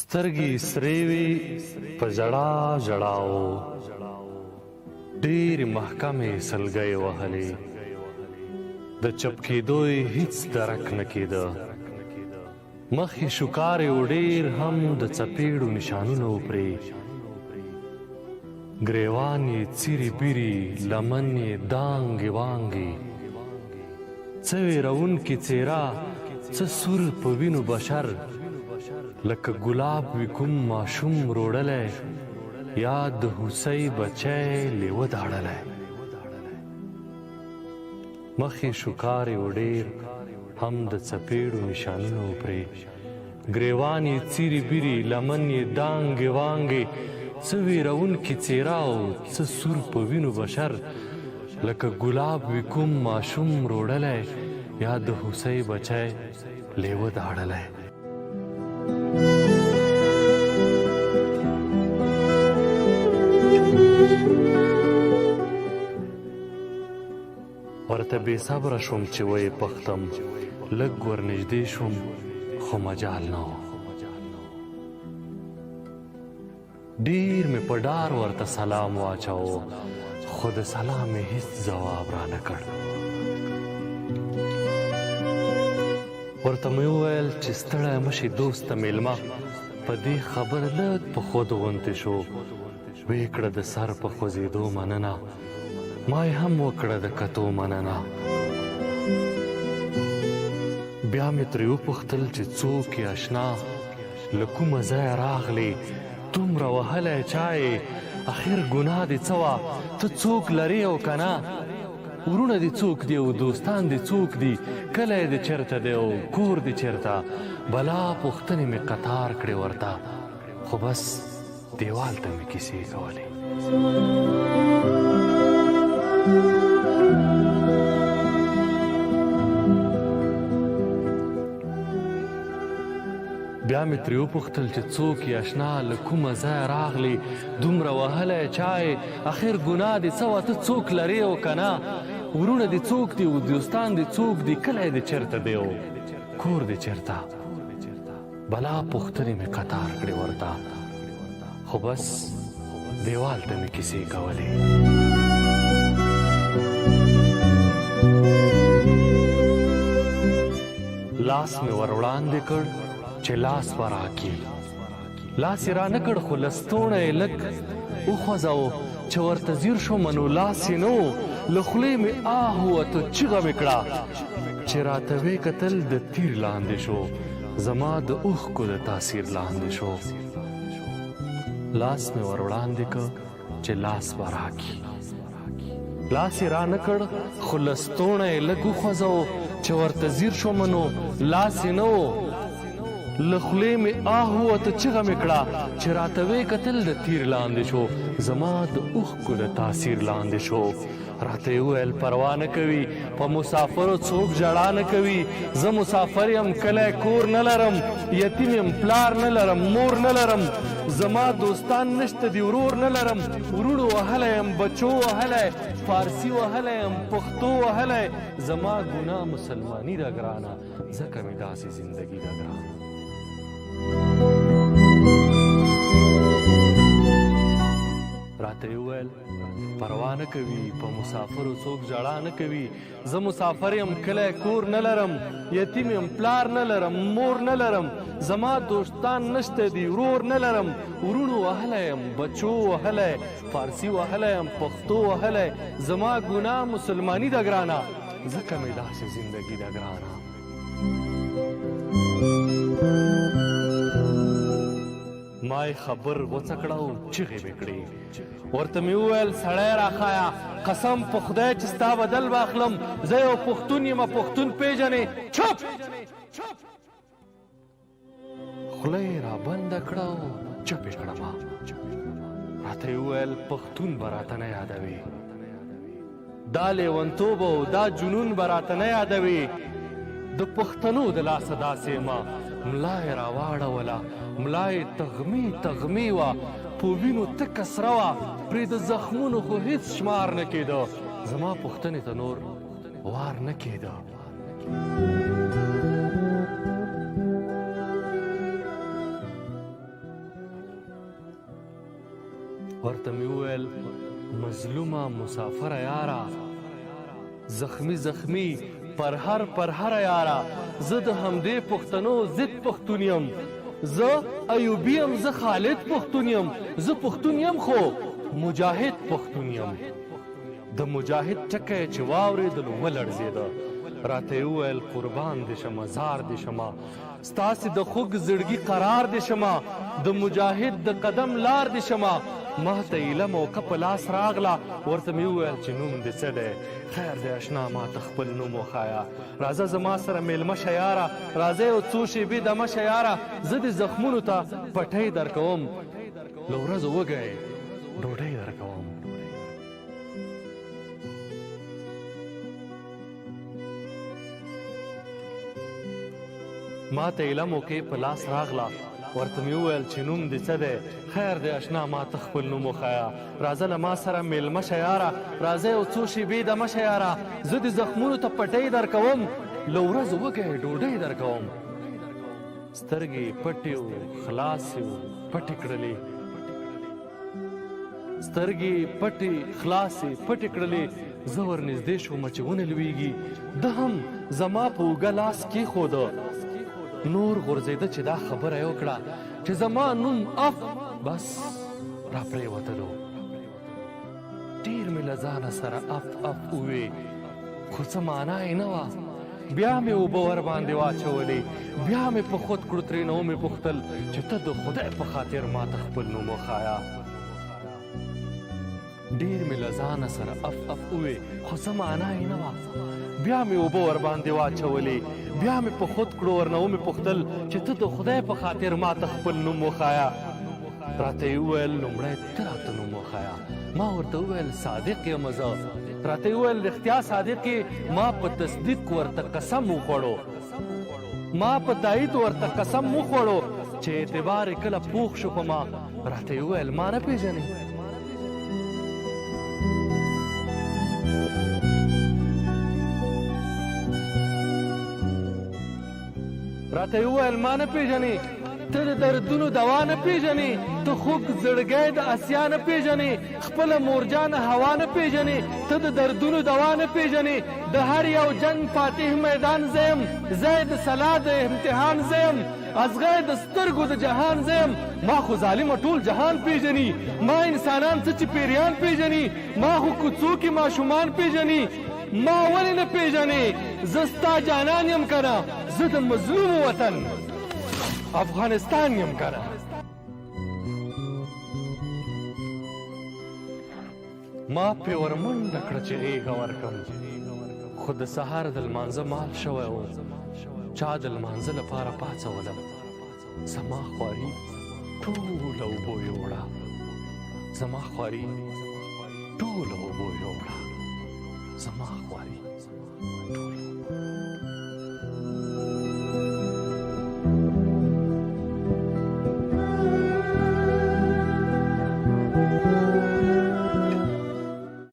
سترګې سرې وې په ژړا ژړاو ډېرې محکمې سلګۍ وهلې د چپ کېدو یې هېڅ درک نه کېده مخ یې شکارې و ډېر هم د څپېړو نشانونه و پرې ګریوان یې څیرې بیرې لمن یې دانګې وانګې څه ویرونکې څېره څه سور په وینو بشر لکه ګلاب وي کوم ماشوم روړلی یا د هوسۍ بچی لیوه داړلی مخ یې شکارې و ډېر هم د څپېړو نشانونه و پرې ګریوان یې څیرې بیرې لمن یې دانګې وانګې څه ویرونکې څېره او څه سور په وینو بشر لکه ګلاب وي کوم ماشوم روړلی یا د هوسۍ بچی لیوه داړلی ورته بې صبره شوم چې ویې پختم لږ ورنږدې شوم خو مجال نه و ډېر مې په ډار ورته سلام واچاوه خو د سلام یې هېڅ ځواب رانه کړ ورته مې وویل چې ستړی مه شي دوسته میلمه په دې خبره لږ په خود غونتې شو ویې کړه د سر په خوځېدو مننه ما یې هم وکړه د کتو مننه بیا مې ترې وپوښتل چې څوک یې اشنا له کومه ځایه راغلې دومره وهلی چا یې اخر ګناه دې څه وه ته څوک لرې او که نه ورونه دې څوک دي او دوستان دې څوک دي کلی دې چېرته دی او کور دې چېرته بلا پوښتنې مې قطار کړې ورته خو بس دیوال ته مې کیسې کولې بیا مې ترې وپوښتل چې څوک یې اشنا له کومه ځایه راغلې دومره وهلی چا یې اخر ګناه دې څه وه ته څوک لرې او که نه ورونه دې څوک دي او دوستان دې څوک دي کلی دې چېرته دی او کور دې چېرته بلا پوښتنې مې قطار کړې ورته خو بس دیوال ته مې کیسې کولې لاس مې ور وړاندې کړ چې لاس به راکړي لاس یې رانه کړ خو لستوڼی یې لږ وخوځاوه چې ورته ځیر شوم نو لاس یې نه و له خولې مې آه ووته چیغه مې کړه چې راته ویې کتل د تیر لاندې شو زما د اوښکو د تاثیر لاندې شو لاس مې ور وړاندې کړ چې لاس به راکړي لاس یې رانه کړ خو لستوڼی یې لږ وخوځاوه چې ورته ځیر شوم نو لاس یې نه و له خولې مې آه ووته چیغه مې کړه چې راته ویې کتل د تیر لاندې شو زما د اوښکو د تاثیر لاندې شو راته یې وویل پروا نه کوي په مسافرو څوک ژړا نه کوي زه مسافر یم کلی کور نه لرم یتیم یم پلار نه لرم مور نه لرم زما دوستان نشته دي ورور نه لرم ورونو وهلی یم بچو وهلی فارسي وهلی یم پښتو وهلی زما ګناه مسلماني ده ګرانه ځکه مې داسې زندګي ده ګرانه راته یې وویل پروا نه کوي په مسافرو څوک ژړا نه کوي زه مسافر یم کلی کور نه لرم یتیم یم پلار نه لرم مور نه لرم زما دوستان نشته دي ورور نه لرم ورونو وهلی یم بچو وهلی فارسي وهلی یم پښتو وهلی زما ګناه مسلماني ده ګرانه ځکه مې داسې زندګي ده ګرانه ما یې خبر وڅه کړه او چیغې مې کړې ورته مې وویل سړی راښایه قسم په خدای چې ستا بدل واخلم زه یو پښتون یم پښتون پېژنې چپ خوله یې رابنده کړه او چپ یې کړه ما راته یې وویل پښتون به راته نه یادوي دا لیونتوب او دا جنون به راته نه یادوي د پښتنو د لاسه داسې ما ملا یې راواړوله ملا یې تغمې تغمې وه په وینو تکه سره وه پرې د زخمونو خو هېڅ شمار نه کېده زما پوښتنې ته نور وار نه کېده ورته مې وویل مظلومه مسافره یاره زخمی پرهر یاره زه د همدې پښتنو ضد پښتون یم زه ایوبي یم زه خالد پښتون یم زه پښتون یم خو مجاهد پښتون یم د مجاهد ټکی چې واورېدلو ولړزېده راته یې وویل قربان دې شمه زار دې شمه ستاسې د خوږ زړګي قرار دې شمه د مجاهد د قدم لار دې شمه ما ته ایله موقع په لاس راغله ورته مې وویل چې نوم دې څه دی خیر دی اشنا ما ته خپل نوم وښایه راځه زما سره میلمه شه یاره راځه یو څو شېبې دمه شه یاره زه دې زخمونو ته پټۍ درکوم له ورځو وږی ډوډۍ درکوم ما ته ایله موقع په لاس راغله ورته مې وویل چې نوم دې څه دی خیر دی اشنا ما ته خپل نوم وښایه راځه له ما سره میلمه شه یاره راځه یو څو شېبې دمه شه یاره زه دې زخمونو ته پټۍ درکوم له ورځو وږی ډوډۍ درکوم سترګې پټې و خلاصې و پټې کړلې سترګې پټې خلاصې پټې کړلې زه ورنږدې شوم چې ونه لویږي ده هم زما په اوږه لاس کېښوده نور غورځېده چې دا خبره یې وکړه چې زما نوم اف بس را پرېوتلو ډېر مې له ځانه سره اف ووې خو څه معنا یې نه وه بیا مې اوبه ورباندې واچولې بیا مې په خود کړو ترېنه ومې پوښتل چې ته د خدای په خاطر ما ته خپل نوم وښایه ډېر مې له ځانه سره اف ووې خو څه معنا یې نه وه بیا مې اوبه ورباندې واچولې بیا مې په خود کړو ورنه ومې پوښتل چې ته د خدای په خاطر ما ته خپل نوم وښایه راته یې وویل لومړی ته راته نوم وښایه ما ورته وویل صادق یم زه راته یې وویل رښتیا صادق یې ما په تصدیق ورته قسم وخوړو ما په تایید ورته قسم وخوړو چې اعتبار یې کله پوخ شو په ما راته یې وویل ما نه پېژنې راته یې وویل ما نه پېژنې ته د دردونو دوا نه پېژنې ته خوږ زړګی د اسیا نه پېژنې خپله مورجانه هوا نه پېژنې ته د دردونو دوا نه پېژنې د هر یو جنګ فاتح میدان زیم زی د سلا د امتحان زیم ازغی د سترګو د جهان زیم ما خو ظالمه ټول جهان پېژني ما انسانان څه چې پیریان پېژني ما خو کوڅو کې ماشومان پېژني ما ولې نه پېژنې زه ستا جانان یم که نه زه د مظلوم وطن افغانستان یم که نه ما پې ورمنډه کړه چې غېږه ورکړم خو د سهار د لمانځه مال شوی و چا د لمانځه لپاره پاڅولم زما خواري ټوله اوبو یوړه زما خواري ټوله اوبو یوړه زما خواري ټوله